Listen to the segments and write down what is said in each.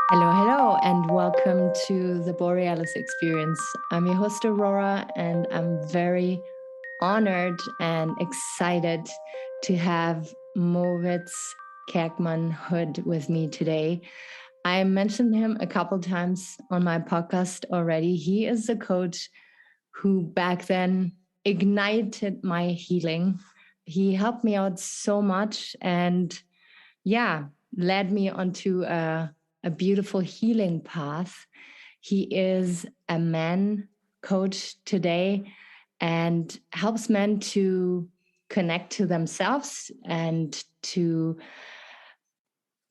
Hello, hello, and welcome to the Borealis Experience. I'm your host, Aurora, and I'm very honored and excited to have Moritz Kerkmann Hood with me today. I mentioned him a couple times on my podcast already. He is the coach who back then ignited my healing. He helped me out so much and yeah, led me onto a beautiful healing path. He is a man coach today and helps men to connect to themselves and to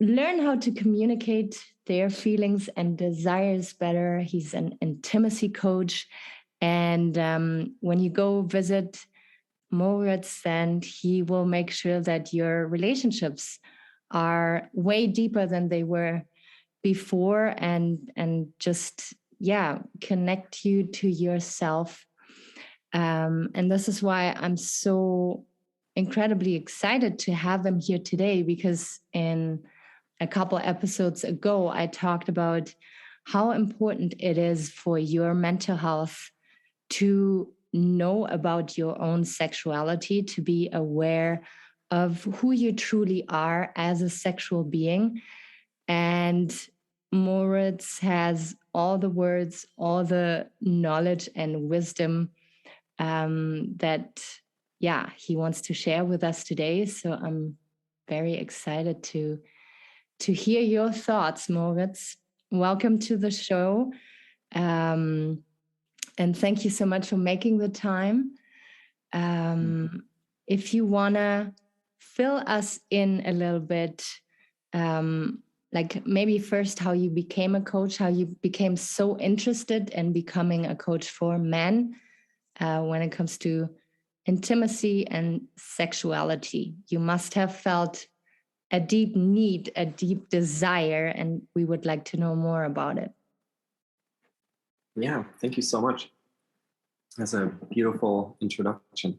learn how to communicate their feelings and desires better. He's an intimacy coach. And when you go visit Moritz, then he will make sure that your relationships are way deeper than they were before and just connect you to yourself. And this is why I'm so incredibly excited to have him here today, because in a couple episodes ago I talked about how important it is for your mental health to know about your own sexuality, to be aware of who you truly are as a sexual being. And Moritz has all the words, all the knowledge and wisdom that, he wants to share with us today. So I'm very excited to hear your thoughts, Moritz. Welcome to the show. Um, and thank you so much for making the time. If you want to fill us in a little bit, like maybe first how you became a coach, how you became so interested in becoming a coach for men when it comes to intimacy and sexuality. You must have felt a deep need, a deep desire, and we would like to know more about it. Yeah, thank you so much. That's a beautiful introduction.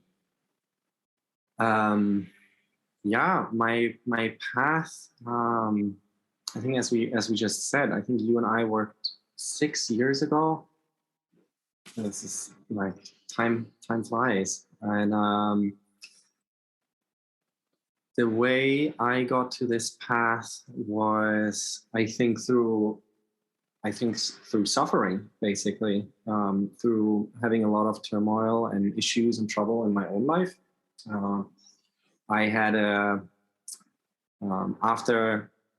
My path. I think as we just said, I think you and I worked 6 years ago. This is like time flies, and the way I got to this path was, I think through suffering, basically, through having a lot of turmoil and issues and trouble in my own life. I had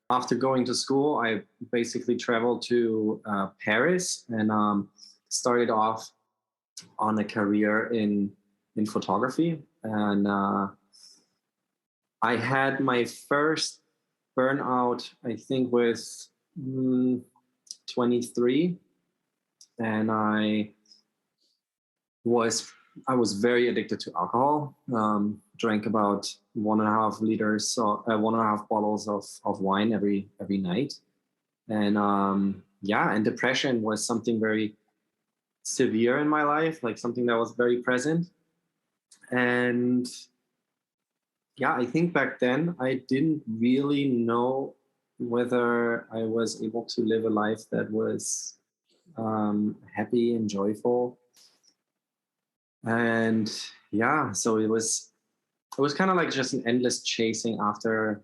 after going to school, I basically traveled to Paris and started off on a career in photography. And I had my first burnout, I think, with 23, and I was very addicted to alcohol. Drank about 1.5 liters, so 1.5 bottles of wine every night, and depression was something very severe in my life, like something that was very present. And I think back then I didn't really know whether I was able to live a life that was happy and joyful. And so it was kind of like just an endless chasing after,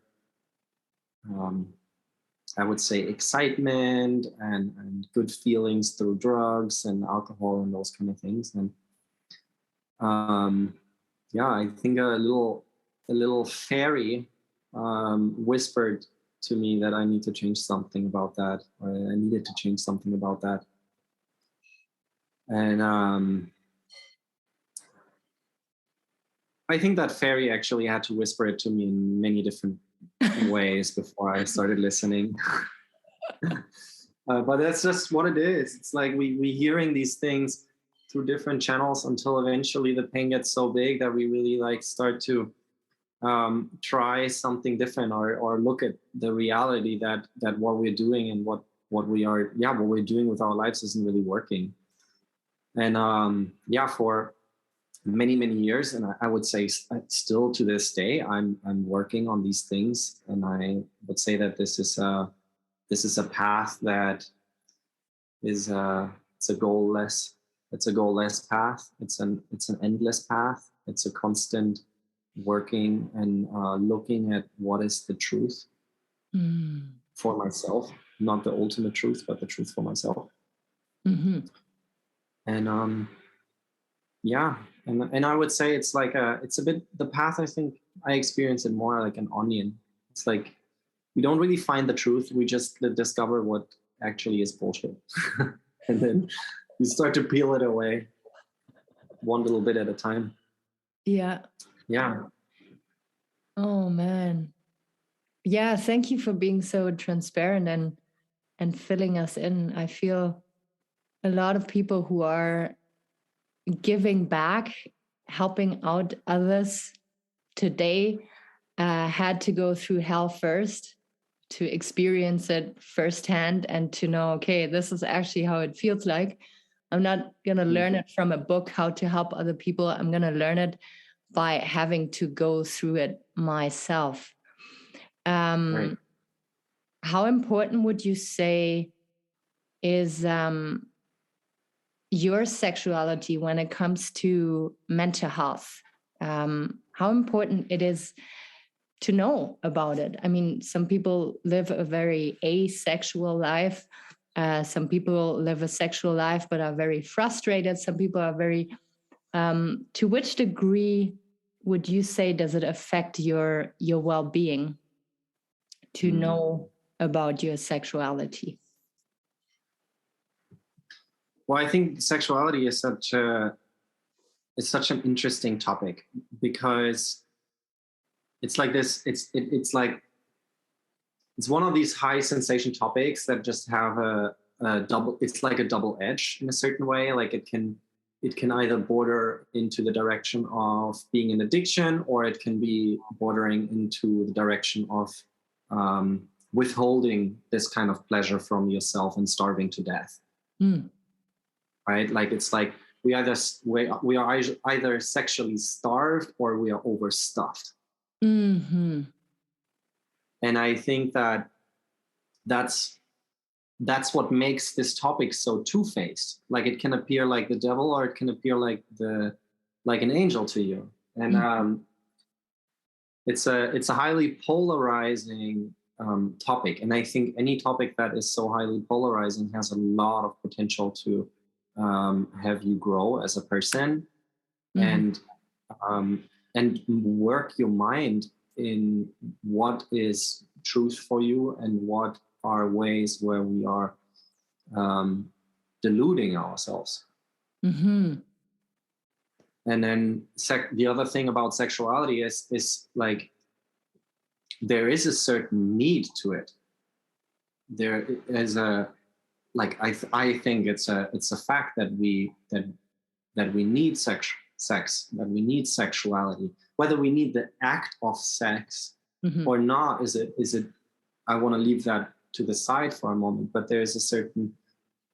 I would say, excitement and good feelings through drugs and alcohol and those kind of things. And I think a little fairy whispered to me that I need to change something about that, or I needed to change something about that. And I think that fairy actually had to whisper it to me in many different ways before I started listening. But that's just what it is. It's like we hearing these things through different channels until eventually the pain gets so big that we really like start to try something different, or look at the reality that what we're doing and what we're doing with our lives isn't really working. And for many years, and I would say still to this day, I'm working on these things, and I would say that this this is a path that is it's a goalless path. It's an endless path. It's a constant working and looking at what is the truth for myself, not the ultimate truth, but the truth for myself. And and I would say it's like it's a bit the path. I think I experience it more like an onion. It's like we don't really find the truth. We just discover what actually is bullshit. And then you start to peel it away one little bit at a time. Yeah. Oh man. Yeah, thank you for being so transparent and filling us in. I feel a lot of people who are giving back, helping out others today had to go through hell first to experience it firsthand and to know, okay, this is actually how it feels like. I'm not going to learn it from a book, how to help other people. I'm going to learn it by having to go through it myself. Right. How important would you say is your sexuality when it comes to mental health? How important it is to know about it? I mean, some people live a very asexual life. Some people live a sexual life but are very frustrated. Some people are very... to which degree would you say does it affect your well-being to know about your sexuality? Well, I think sexuality is such an interesting topic because it's like this. It's like it's one of these high sensation topics that just have a double. It's like a double edge in a certain way. Like it can either border into the direction of being an addiction, or it can be bordering into the direction of withholding this kind of pleasure from yourself and starving to death. Right? Like it's like we are either sexually starved or we are overstuffed. And I think that's what makes this topic so two-faced. Like it can appear like the devil, or it can appear like an angel to you. And it's a highly polarizing topic. And I think any topic that is so highly polarizing has a lot of potential to have you grow as a person and work your mind in what is truth for you and what are ways where we are deluding ourselves. And then the other thing about sexuality is like there is a certain need to it. There is a like I think it's a fact that we need sex, that we need sexuality. Whether we need the act of sex or not is it I want to leave that to the side for a moment, but there's a certain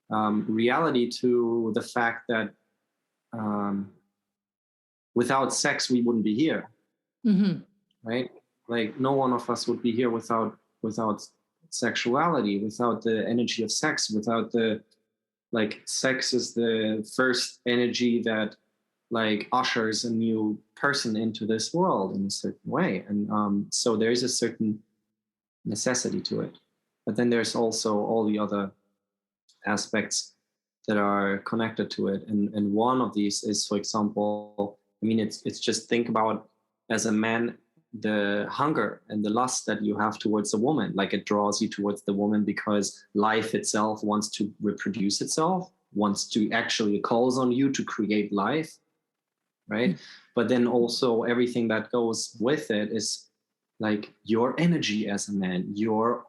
reality to the fact that without sex we wouldn't be here. Right? Like no one of us would be here without sexuality, without the energy of sex, without the like sex is the first energy that like ushers a new person into this world in a certain way. And so there is a certain necessity to it. But then there's also all the other aspects that are connected to it. And one of these is, for example, I mean, it's just think about as a man, the hunger and the lust that you have towards a woman, like it draws you towards the woman because life itself wants to reproduce itself, wants to actually calls on you to create life, right? But then also everything that goes with it is like your energy as a man, your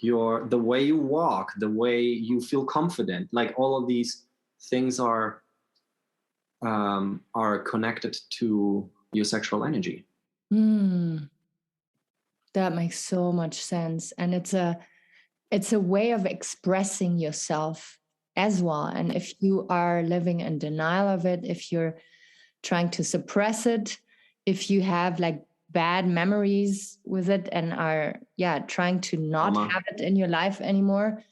the way you walk, the way you feel confident, like all of these things are connected to your sexual energy. That makes so much sense. And it's a way of expressing yourself as well. And if you are living in denial of it, if you're trying to suppress it, if you have like bad memories with it and are trying to not have it in your life anymore,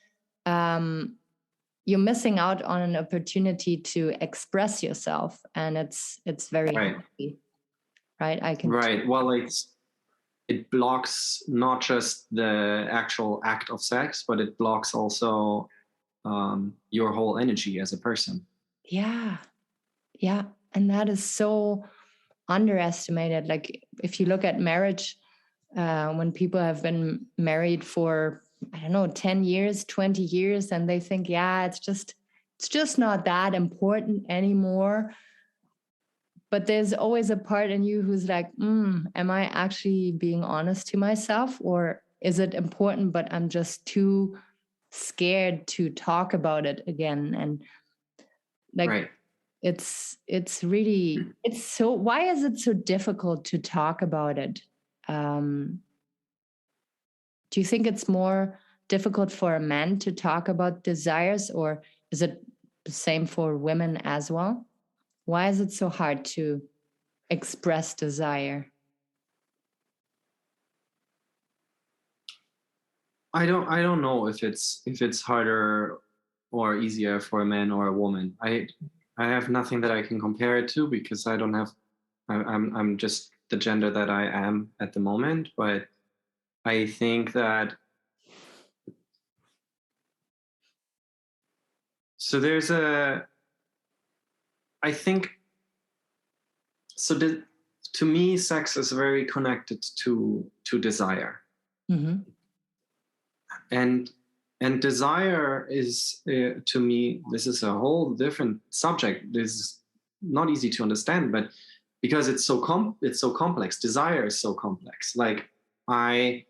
you're missing out on an opportunity to express yourself, and it's very healthy, right? Well, it blocks not just the actual act of sex, but it blocks also your whole energy as a person. Yeah, and that is so underestimated. Like if you look at marriage, when people have been married for, I don't know, 10 years, 20 years, and they think, it's just not that important anymore. But there's always a part in you who's like, am I actually being honest to myself, or is it important, but I'm just too scared to talk about it again? And like, it's really, it's so, why is it so difficult to talk about it? Do you think it's more difficult for a man to talk about desires, or is it the same for women as well? Why is it so hard to express desire? I don't know if it's harder or easier for a man or a woman. I have nothing that I can compare it to, because I don't have, I'm just the gender that I am at the moment. But I think that, so there's to me, sex is very connected to desire. Mm-hmm. And desire is, to me, this is a whole different subject. This is not easy to understand, but because it's so complex. Desire is so complex. Like, I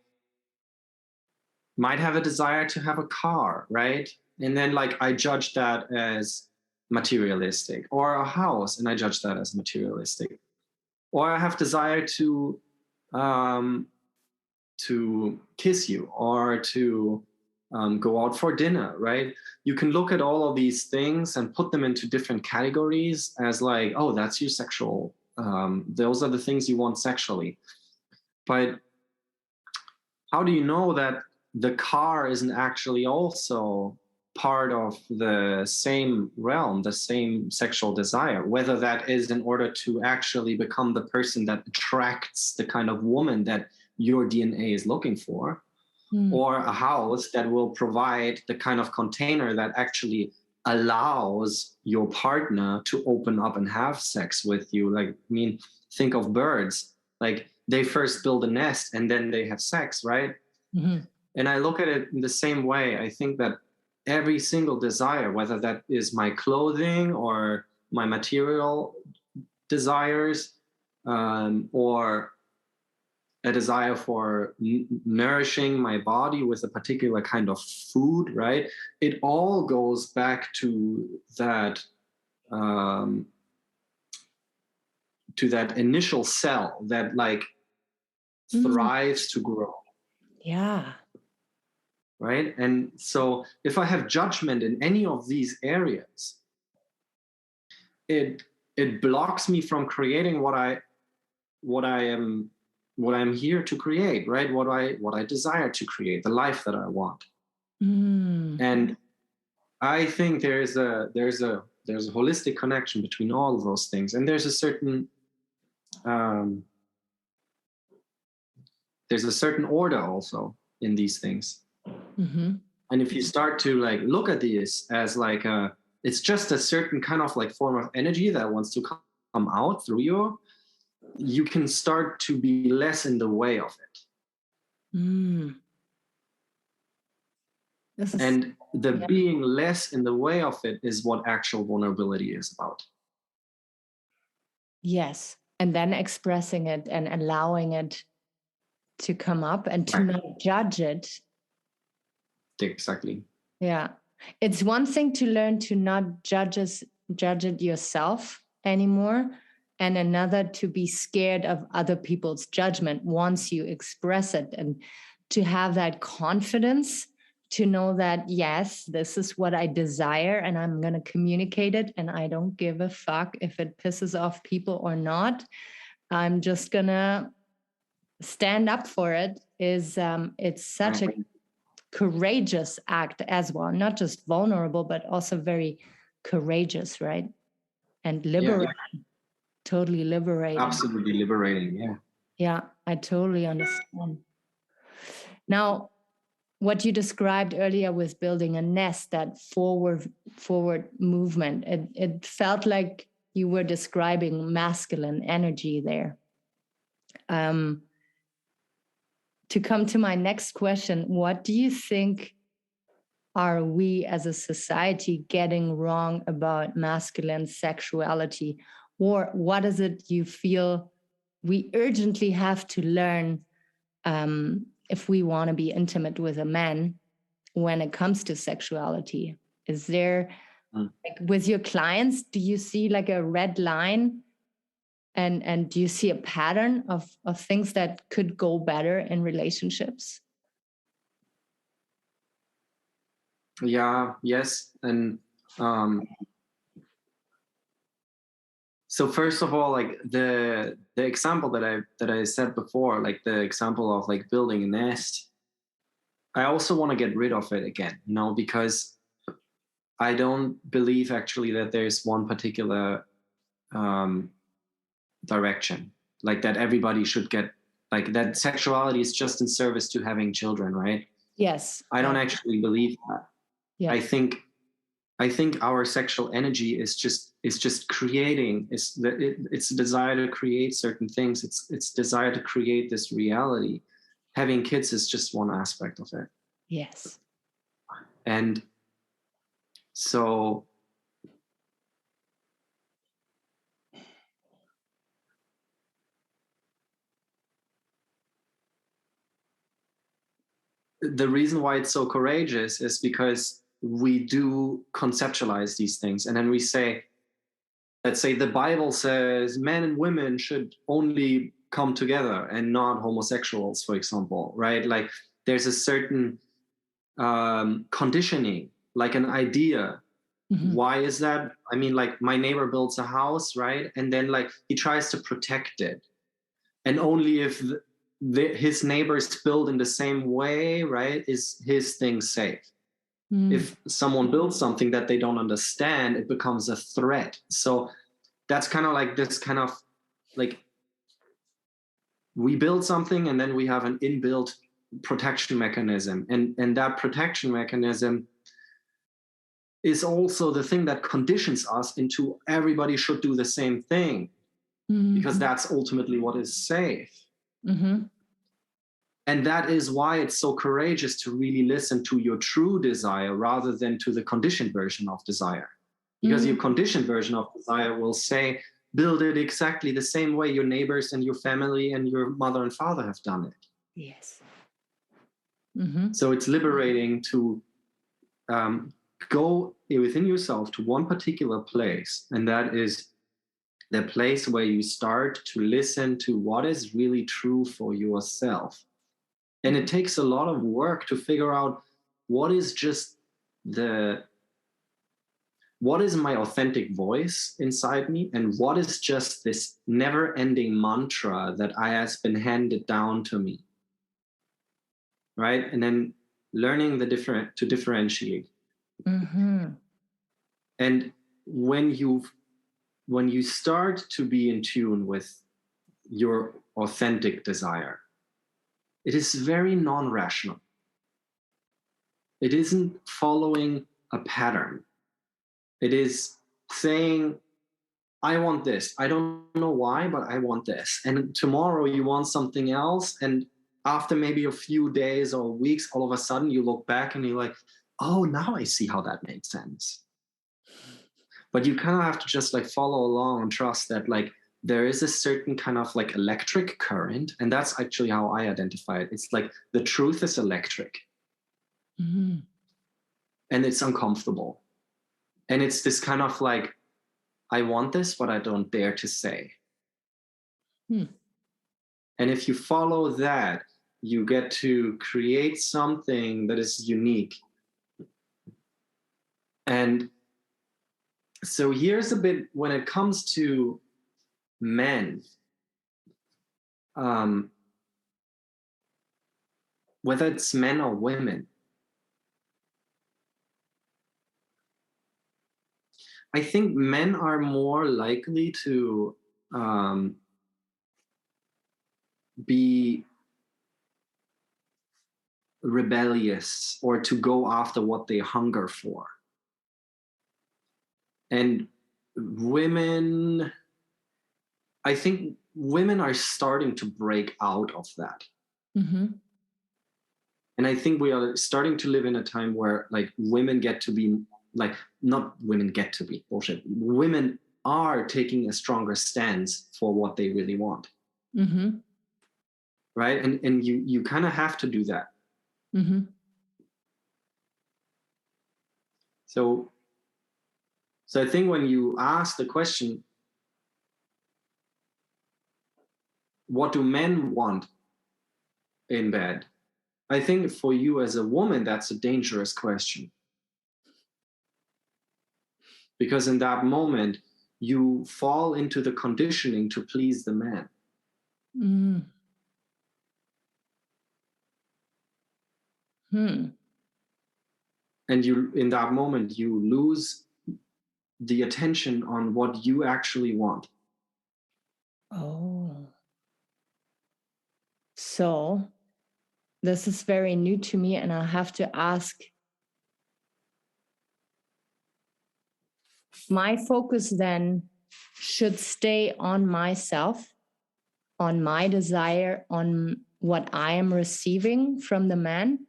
might have a desire to have a car, right? And then like I judge that as materialistic, or a house, and I judge that as materialistic. Or I have desire to kiss you, or to go out for dinner, right? You can look at all of these things and put them into different categories as like, oh, that's your sexual, those are the things you want sexually. But how do you know that the car isn't actually also part of the same realm, the same sexual desire, whether that is in order to actually become the person that attracts the kind of woman that your DNA is looking for, or a house that will provide the kind of container that actually allows your partner to open up and have sex with you. Like, I mean, think of birds. Like, they first build a nest and then they have sex, right? Mm-hmm. And I look at it in the same way. I think that every single desire, whether that is my clothing or my material desires, or a desire for nourishing my body with a particular kind of food, right? It all goes back to that initial cell that like thrives to grow. Yeah. Right. And so if I have judgment in any of these areas, it blocks me from creating what I'm here to create, right? What I desire to create, the life that I want. And I think there's a holistic connection between all of those things. And there's a certain order also in these things. Mm-hmm. And if you start to like look at this as like it's just a certain kind of like form of energy that wants to come out through you can start to be less in the way of it. And being less in the way of it is what actual vulnerability is about. Yes. And then expressing it and allowing it to come up and to not judge it. Exactly. Yeah. It's one thing to learn to not judge it yourself anymore, and another to be scared of other people's judgment once you express it, and to have that confidence to know that, yes, this is what I desire and I'm going to communicate it, and I don't give a fuck if it pisses off people or not. I'm just going to stand up for it is it's such a courageous act as well, not just vulnerable, but also very courageous, right? And liberating, totally liberating. Absolutely liberating, yeah. Yeah, I totally understand. Now, what you described earlier with building a nest, that forward movement, it felt like you were describing masculine energy there. To come to my next question, what do you think are we as a society getting wrong about masculine sexuality? Or what is it you feel we urgently have to learn if we want to be intimate with a man when it comes to sexuality? Is there, like, with your clients, do you see like a red line? And do you see a pattern of things that could go better in relationships? Yeah, yes. And so first of all, like the example that I said before, like the example of like building a nest, I also want to get rid of it again, you know, because I don't believe actually that there's one particular direction, like that everybody should get, like that sexuality is just in service to having children, right? Yes. I don't actually believe that. Yeah. I think our sexual energy is just creating. It's a desire to create certain things. It's desire to create this reality. Having kids is just one aspect of it. Yes. And so the reason why it's so courageous is because we do conceptualize these things, and then we say, let's say the Bible says men and women should only come together and not homosexuals, for example, right? Like there's a certain conditioning, like an idea. Mm-hmm. Why is that? I mean, like my neighbor builds a house, right? And then like he tries to protect it. And only if his neighbors build in the same way, right, is his thing safe. If someone builds something that they don't understand, it becomes a threat. So that's kind of like this kind of like we build something and then we have an inbuilt protection mechanism. And that protection mechanism is also the thing that conditions us into everybody should do the same thing, because that's ultimately what is safe. And that is why it's so courageous to really listen to your true desire rather than to the conditioned version of desire. Because your conditioned version of desire will say, build it exactly the same way your neighbors and your family and your mother and father have done it. Yes. So it's liberating to go within yourself to one particular place, and that is the place where you start to listen to what is really true for yourself. And it takes a lot of work to figure out what is my authentic voice inside me, and what is just this never-ending mantra that has been handed down to me, right? And then learning to differentiate. And when you start to be in tune with your authentic desire, it is very non-rational. It isn't following a pattern. It is saying, I want this. I don't know why, but I want this. And tomorrow you want something else. And after maybe a few days or weeks, all of a sudden you look back and you're like, oh, now I see how that made sense. But you kind of have to just like follow along and trust that like there is a certain kind of like electric current. And that's actually how I identify it. It's like the truth is electric. And it's uncomfortable. And it's this kind of like, I want this, but I don't dare to say. And if you follow that, you get to create something that is unique. And so here's a bit when it comes to men. whether it's men or women, I think men are more likely to be rebellious or to go after what they hunger for. And women, I think women are starting to break out of that. Mm-hmm. And I think we are starting to live in a time where like women get to be like, not women get to be, bullshit. Women are taking a stronger stance for what they really want. Mm-hmm. Right? And you kind of have to do that. Mm-hmm. So I think when you ask the question, what do men want in bed? I think for you as a woman, that's a dangerous question. Because in that moment, you fall into the conditioning to please the man. Mm. And you, in that moment, you lose the attention on what you actually want. Oh. So this is very new to me, and I have to ask, my focus then should stay on myself, on my desire, on what I am receiving from the man,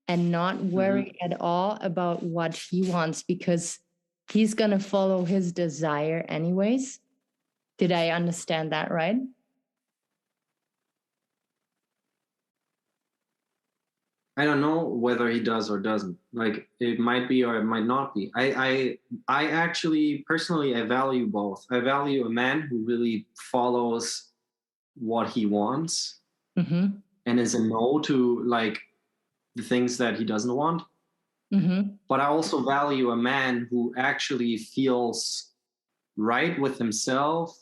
and not worry at all about what he wants, because he's going to follow his desire anyways. Did I understand that right? I don't know whether he does or doesn't. Like it might be or it might not be. I actually personally I value both. I value a man who really follows what he wants Mm-hmm. and is a no to like the things that he doesn't want. Mm-hmm. But I also value a man who actually feels right with himself,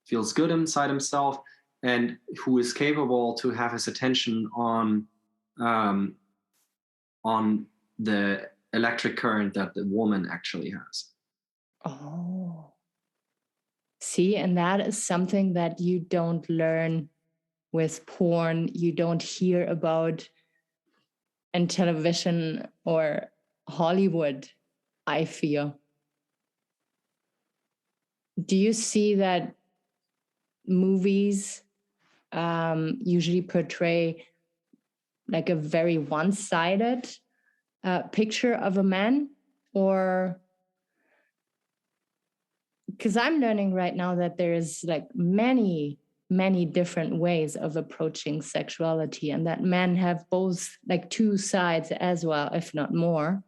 feels good inside himself, and who is capable to have his attention um, on the electric current that the woman actually has. Oh. See, and that is something that you don't learn with porn, you don't hear about in television or Hollywood, I feel. Do you see that movies usually portray like a very one-sided picture of a man? Or because I'm learning right now that there's like many different ways of approaching sexuality, and that men have both like two sides as well, if not more.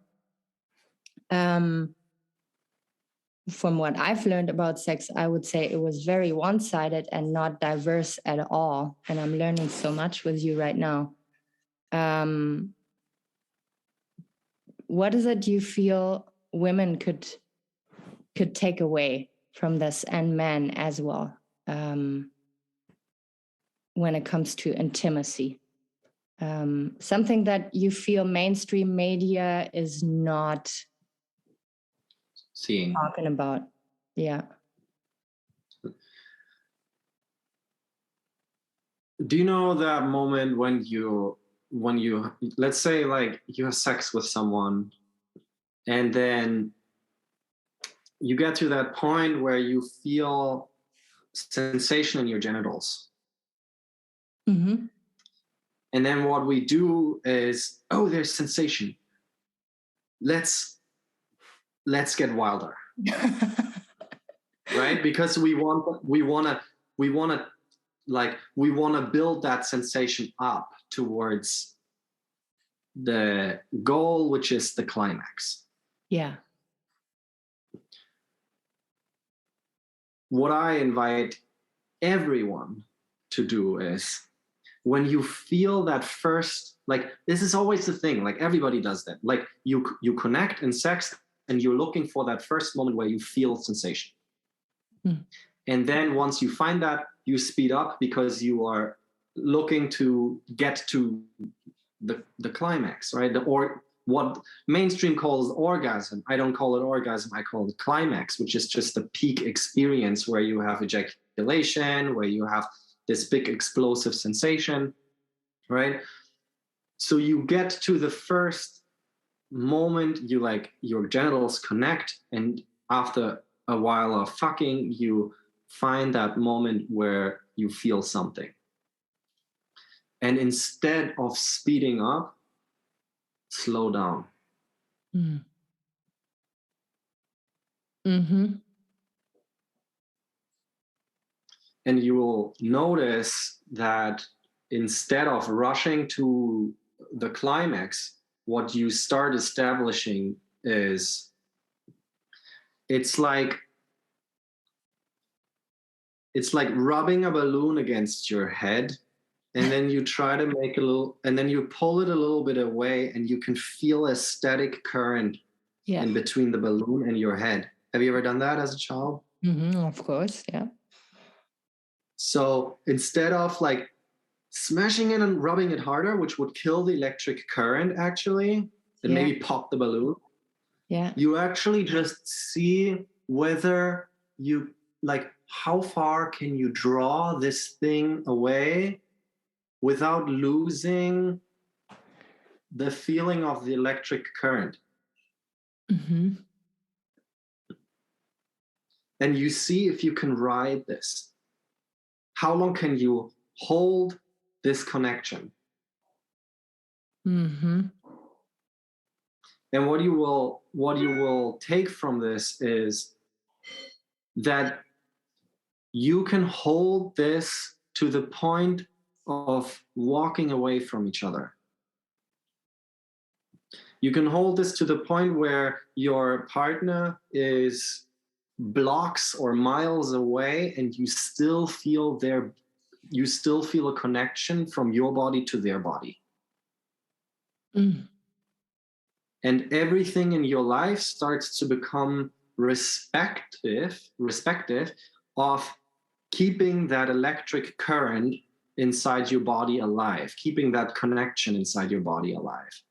From what I've learned about sex, I would say it was very one-sided and not diverse at all. And I'm learning so much with you right now. What is it you feel women could take away from this, and men as well, when it comes to intimacy? Something that you feel mainstream media is not Seeing. talking about. Yeah. Do you know that moment when you let's say like you have sex with someone and then you get to that point where you feel sensation in your genitals? Mm-hmm. And then what we do is, oh, there's sensation. Let's get wilder. Right? Because we want to build that sensation up towards the goal, which is the climax. Yeah. What I invite everyone to do is, when you feel that first, like this is always the thing, like everybody does that. Like you connect in sex and you're looking for that first moment where you feel sensation. And then once you find that, you speed up because you are looking to get to the climax, right? Or what mainstream calls orgasm. I don't call it orgasm, I call it climax, which is just the peak experience where you have ejaculation, where you have this big explosive sensation, right? So you get to the first moment, you like your genitals connect, and after a while of fucking, you find that moment where you feel something. And instead of speeding up, slow down. Mm. Mm-hmm. And you will notice that instead of rushing to the climax, what you start establishing is it's like rubbing a balloon against your head, and then you try to make a little, and then you pull it a little bit away, and you can feel a static current in between the balloon and your head. Have you ever done that as a child? Mm-hmm, of course, yeah. So instead of like smashing it and rubbing it harder, which would kill the electric current actually, and maybe pop the balloon, you actually just see whether you like how far can you draw this thing away without losing the feeling of the electric current. Mm-hmm. And you see if you can ride this. How long can you hold this connection? Mm-hmm. And what you will take from this is that you can hold this to the point of walking away from each other. You can hold this to the point where your partner is blocks or miles away, and you still feel a connection from your body to their body. Mm. And everything in your life starts to become respective of keeping that electric current inside your body alive, keeping that connection inside your body alive.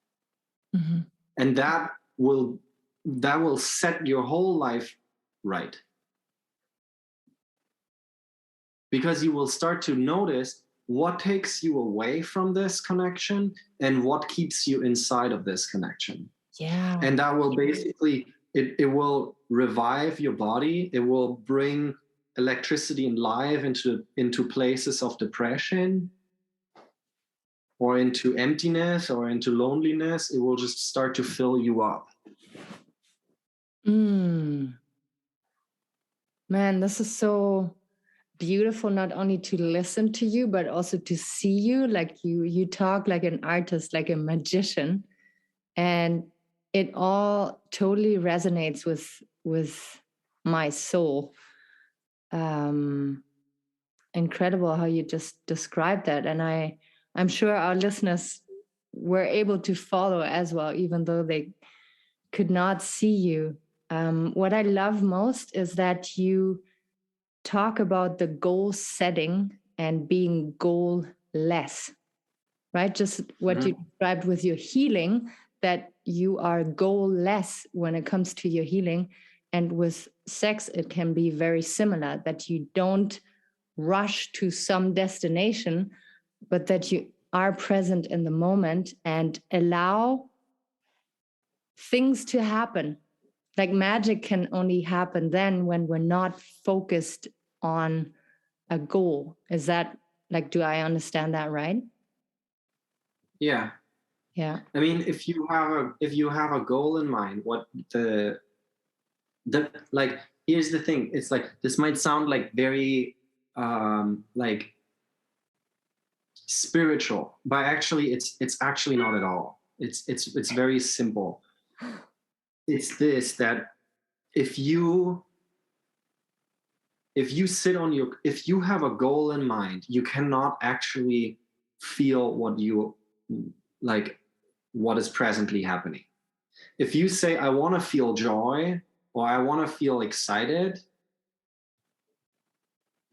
Mm-hmm. And that will set your whole life right. Because you will start to notice what takes you away from this connection and what keeps you inside of this connection. Yeah. And that will basically, it will revive your body. It will bring electricity and life into places of depression or into emptiness or into loneliness. It will just start to fill you up. Man, this is so beautiful, not only to listen to you, but also to see you. Like you talk like an artist, like a magician. And it all totally resonates with my soul. Incredible how you just described that. And I'm sure our listeners were able to follow as well, even though they could not see you. What I love most is that you talk about the goal setting and being goal less, right? Just what you described with your healing, that you are goal less when it comes to your healing. And with sex, it can be very similar, that you don't rush to some destination, but that you are present in the moment and allow things to happen. Like magic can only happen then when we're not focused on a goal. Is that like, do I understand that right? Yeah. Yeah. I mean, if you have a goal in mind, what the like, here's the thing. It's like, this might sound like very like spiritual, but actually it's actually not at all. It's very simple. It's this, that if you sit on your, if you have a goal in mind, you cannot actually feel what you like, what is presently happening. If you say, I want to feel joy or I want to feel excited,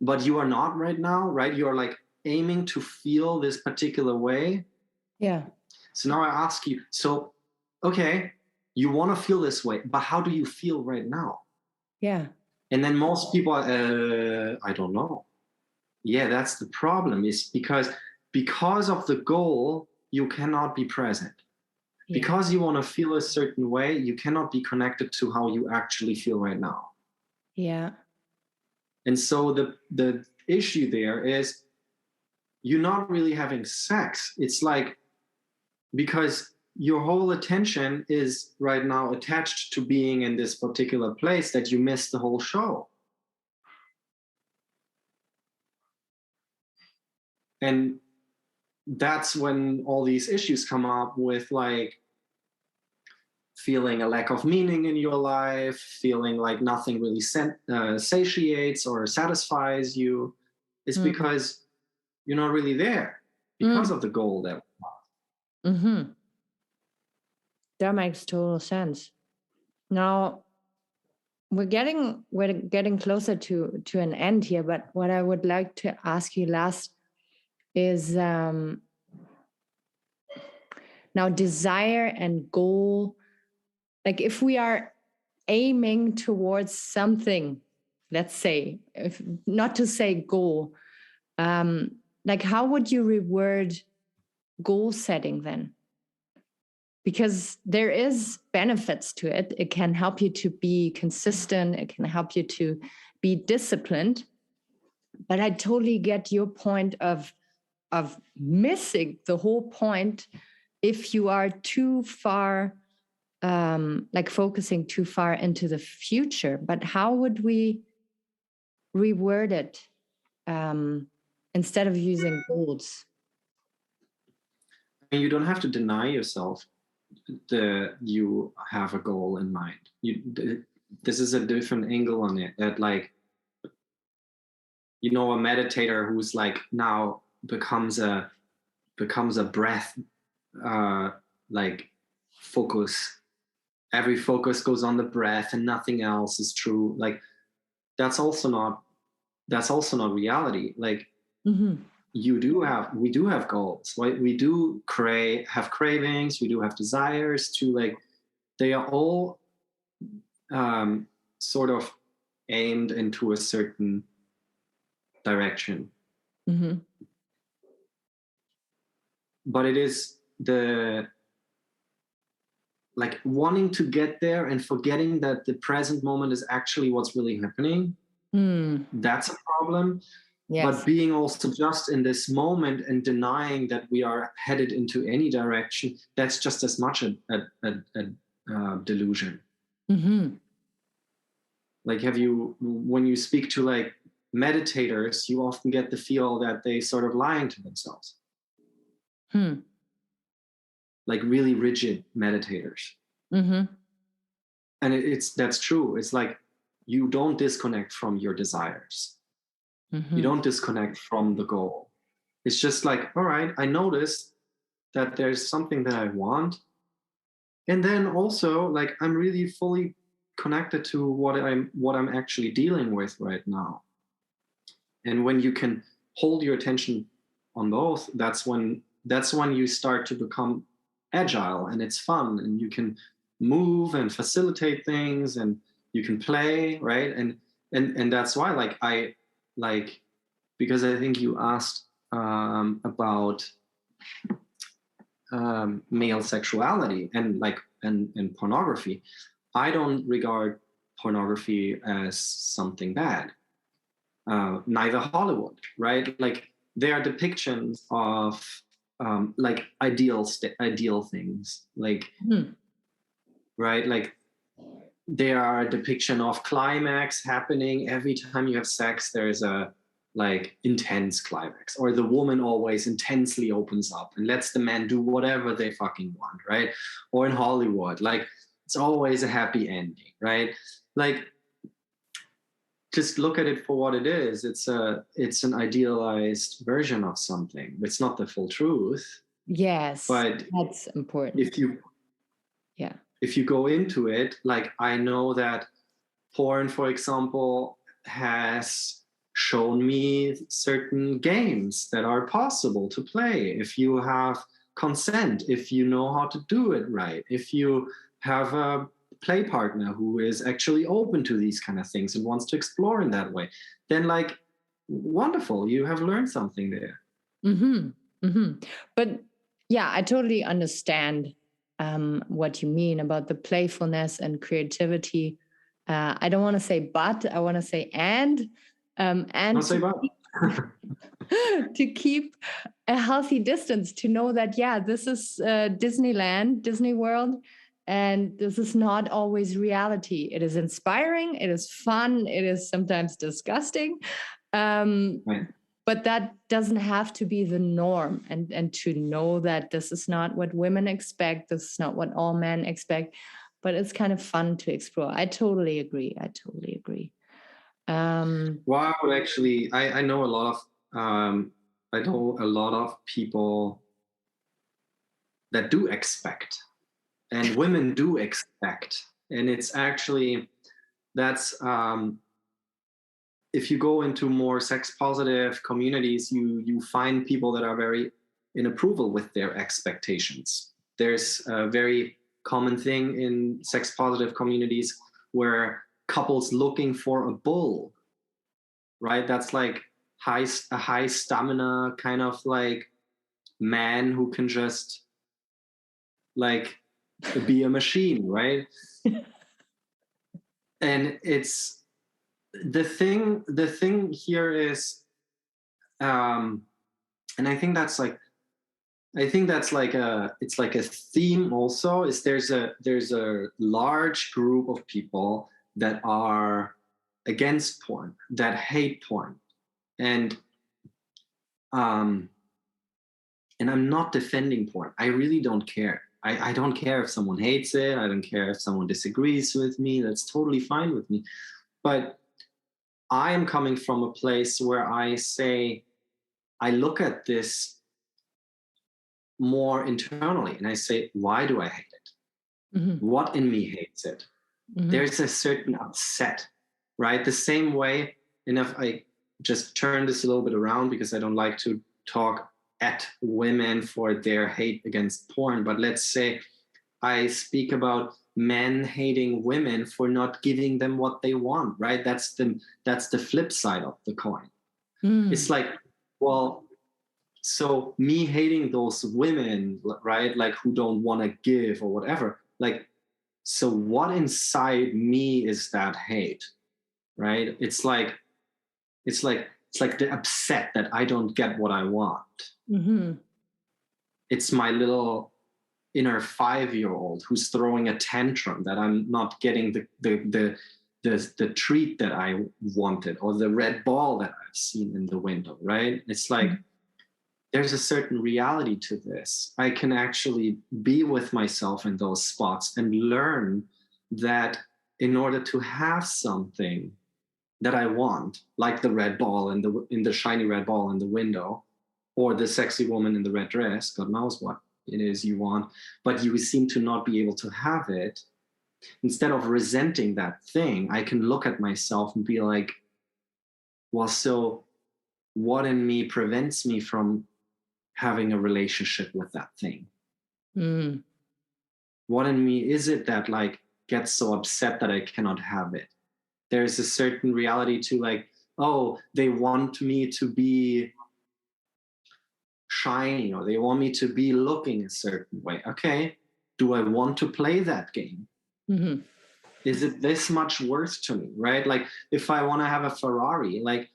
but you are not right now, right? You're like aiming to feel this particular way. Yeah. So now I ask you, so, okay, you want to feel this way, but how do you feel right now? Yeah. And then most people, I don't know. Yeah, that's the problem, is because of the goal, you cannot be present. Yeah. Because you want to feel a certain way, you cannot be connected to how you actually feel right now. Yeah. And so the issue there is you're not really having sex. It's like, because your whole attention is right now attached to being in this particular place, that you miss the whole show. And that's when all these issues come up with, like, feeling a lack of meaning in your life, feeling like nothing really satiates or satisfies you. It's because you're not really there, because of the goal that we have. That makes total sense. Now, we're getting closer to an end here, but what I would like to ask you last is now desire and goal. Like, if we are aiming towards something, let's say, if not to say goal, like, how would you reword goal setting then? Because there is benefits to it. It can help you to be consistent. It can help you to be disciplined. But I totally get your point of missing the whole point if you are too far, like focusing too far into the future. But how would we reword it instead of using goals? And you don't have to deny yourself that you have a goal in mind. This is a different angle on it, that, like, a meditator who's like now becomes a breath like focus. Every focus goes on the breath and nothing else is true. Like, that's also not reality. Like, we do have goals, right? We do have cravings, we do have desires to, like, they are all sort of aimed into a certain direction. But it is like wanting to get there and forgetting that the present moment is actually what's really happening. That's a problem. Yes. But being also just in this moment and denying that we are headed into any direction, that's just as much a delusion. Like, when you speak to, like, meditators, you often get the feel that they sort of lying to themselves. Like really rigid meditators. And that's true. It's like, you don't disconnect from your desires. You don't disconnect from the goal. It's just like, all right, I noticed that there's something that I want. And then also, like, I'm really fully connected to what I'm actually dealing with right now. And when you can hold your attention on both, that's when you start to become agile, and it's fun, and you can move and facilitate things, and you can play, right? And that's why, because I think you asked about male sexuality and pornography. I don't regard pornography as something bad. Neither Hollywood, right? Like, there are depictions of like ideal things, like, right? Like, there are a depiction of climax happening every time you have sex. There's a, like, intense climax, or the woman always intensely opens up and lets the man do whatever they fucking want, right? Or in Hollywood, like, it's always a happy ending, right? Like, just look at it for what it is. It's an idealized version of something. It's not the full truth. Yes, but that's important. If you go into it, like, I know that porn, for example, has shown me certain games that are possible to play if you have consent, if you know how to do it right, if you have a play partner who is actually open to these kind of things and wants to explore in that way, then like, wonderful, you have learned something there. But yeah, I totally understand what you mean about the playfulness and creativity. I don't want to say but, I want to say and to keep a healthy distance, to know that, yeah, this is Disneyland, Disney World, and this is not always reality. It is inspiring, it is fun, it is sometimes disgusting. Right. But that doesn't have to be the norm, and to know that this is not what women expect, this is not what all men expect, but it's kind of fun to explore. I totally agree. Well, I would actually, I know a lot of people that do expect, and women do expect, and it's actually, that's if you go into more sex positive communities, you find people that are very in approval with their expectations. There's a very common thing in sex positive communities where couples looking for a bull, right? That's like a high stamina kind of like man who can just like be a machine, right? And it's the thing here is, and I think that's like it's like a theme also, is there's a large group of people that are against porn, that hate porn, and I'm not defending porn. I really don't care. I don't care if someone hates it. I don't care if someone disagrees with me. That's totally fine with me. But I am coming from a place where I say, I look at this more internally and I say, why do I hate it? Mm-hmm. What in me hates it? Mm-hmm. There's a certain upset, right? The same way, and if I just turn this a little bit around, because I don't like to talk at women for their hate against porn, but let's say I speak about men hating women for not giving them what they want, right? That's the flip side of the coin. It's like, well, so me hating those women, right, like who don't want to give or whatever, like, so what inside me is that hate, right? It's like the upset that I don't get what I want. Mm-hmm. It's my little inner 5-year-old who's throwing a tantrum that I'm not getting the treat that I wanted, or the red ball that I've seen in the window, right? It's like, there's a certain reality to this. I can actually be with myself in those spots and learn that in order to have something that I want, like the red ball in the shiny red ball in the window, or the sexy woman in the red dress, God knows what it is you want, but you seem to not be able to have it. Instead of resenting that thing, I can look at myself and be like, well, so what in me prevents me from having a relationship with that thing? What in me is it that like gets so upset that I cannot have it? There's a certain reality to like, oh, they want me to be shiny, or they want me to be looking a certain way. Okay, do I want to play that game? Mm-hmm. Is it this much worth to me, right? Like if I want to have a Ferrari, like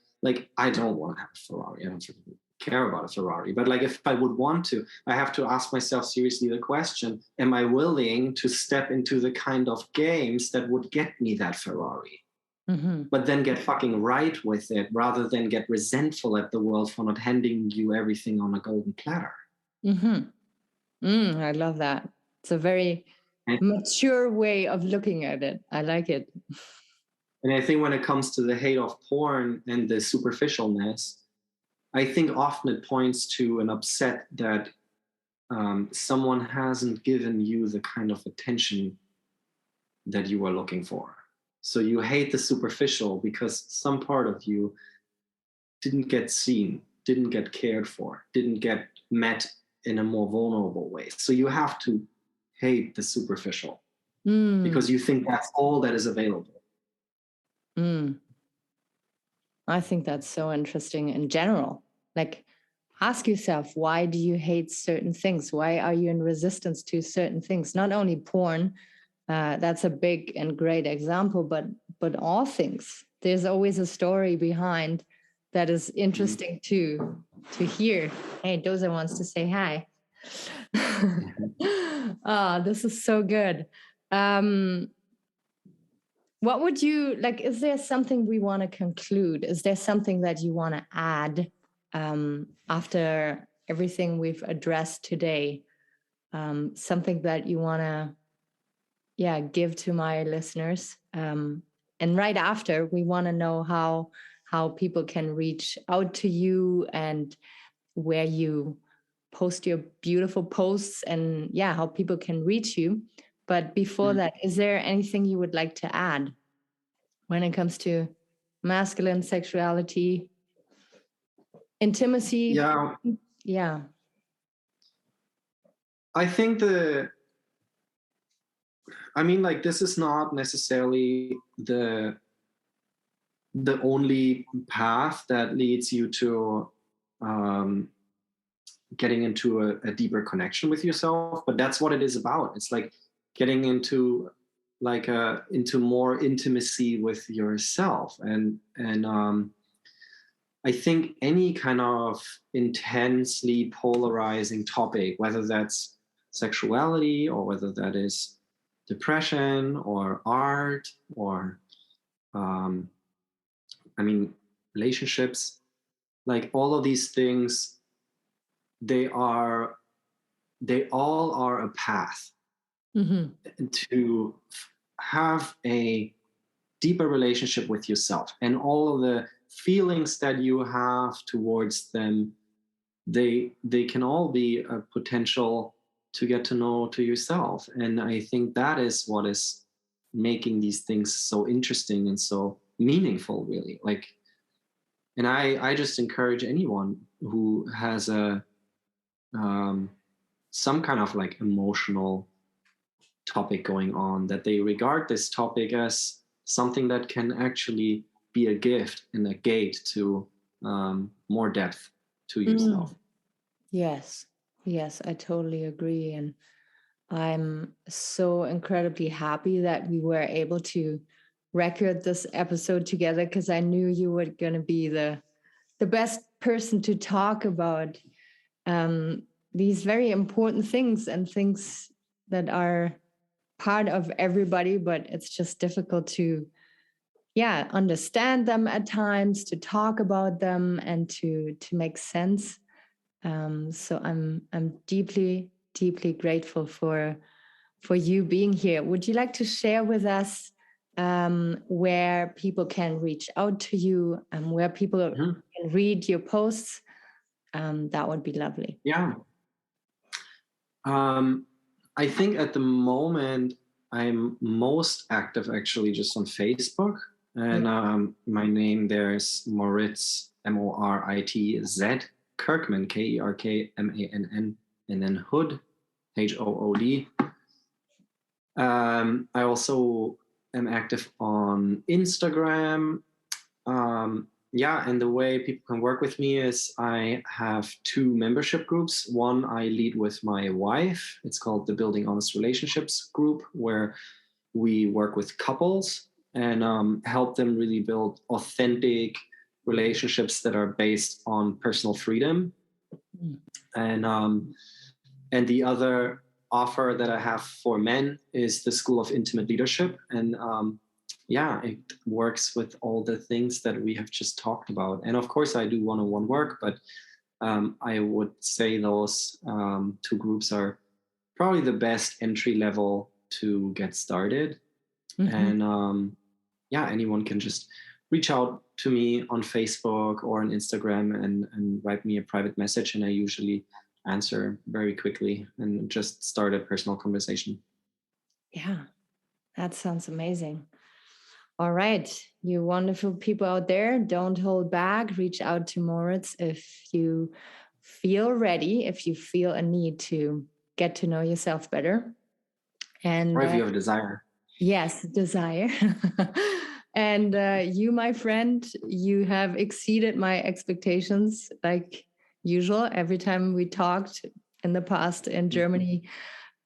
I don't want to have a Ferrari. I don't really care about a Ferrari. But like if I would want to, I have to ask myself seriously the question, am I willing to step into the kind of games that would get me that Ferrari? Mm-hmm. But then get fucking right with it, rather than get resentful at the world for not handing you everything on a golden platter. I love that. It's a very mature way of looking at it. I like it. And I think when it comes to the hate of porn and the superficialness, I think often it points to an upset that someone hasn't given you the kind of attention that you are looking for. So you hate the superficial because some part of you didn't get seen, didn't get cared for, didn't get met in a more vulnerable way. So you have to hate the superficial Mm. because you think that's all that is available. I think that's so interesting in general. Like, ask yourself, why do you hate certain things? Why are you in resistance to certain things? Not only porn, that's a big and great example, but all things. There's always a story behind that is interesting to hear. Hey, Doza wants to say hi. This is so good. What would you like? Is there something we want to conclude? Is there something that you want to add after everything we've addressed today? Something that you want to, give to my listeners? And right after, we want to know how people can reach out to you and where you post your beautiful posts and how people can reach you. But before that, is there anything you would like to add when it comes to masculine sexuality, intimacy? Yeah. I think this is not necessarily the only path that leads you to getting into a deeper connection with yourself, but that's what it is about. It's like getting into into more intimacy with yourself, and I think any kind of intensely polarizing topic, whether that's sexuality or whether that is depression or art or relationships, like all of these things, they all are a path to have a deeper relationship with yourself, and all of the feelings that you have towards them, they can all be a potential to get to know to yourself. And I think that is what is making these things so interesting and so meaningful, really. Like, and I just encourage anyone who has a some kind of like emotional topic going on, that they regard this topic as something that can actually be a gift and a gate to more depth to yourself. Yes, I totally agree. And I'm so incredibly happy that we were able to record this episode together, because I knew you were going to be the best person to talk about these very important things, and things that are part of everybody, but it's just difficult to understand them at times, to talk about them, and to make sense. So I'm deeply grateful for you being here. Would you like to share with us where people can reach out to you and where people can read your posts? That would be lovely. Yeah. I think at the moment I'm most active actually just on Facebook, and my name there is Moritz, Moritz Kerkmann, Kerkmann, and then Hood, Hood. I also am active on Instagram. And the way people can work with me is I have 2 membership groups. One I lead with my wife. It's called the Building Honest Relationships group, where we work with couples and help them really build authentic relationships that are based on personal freedom. And the other offer that I have for men is the School of Intimate Leadership. And it works with all the things that we have just talked about. And of course, I do one-on-one work, but I would say those 2 groups are probably the best entry level to get started. And anyone can just reach out to me on Facebook or on Instagram and write me a private message. And I usually answer very quickly and just start a personal conversation. Yeah, that sounds amazing. All right, you wonderful people out there, don't hold back. Reach out to Moritz if you feel ready, if you feel a need to get to know yourself better. And or if you have a desire. Yes, desire. And you, my friend, you have exceeded my expectations like usual. Every time we talked in the past in Germany,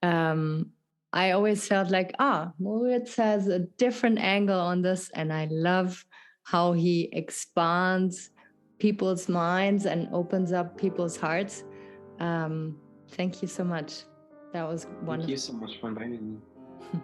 I always felt like, Moritz has a different angle on this. And I love how he expands people's minds and opens up people's hearts. Thank you so much. That was wonderful. Thank you so much for inviting me.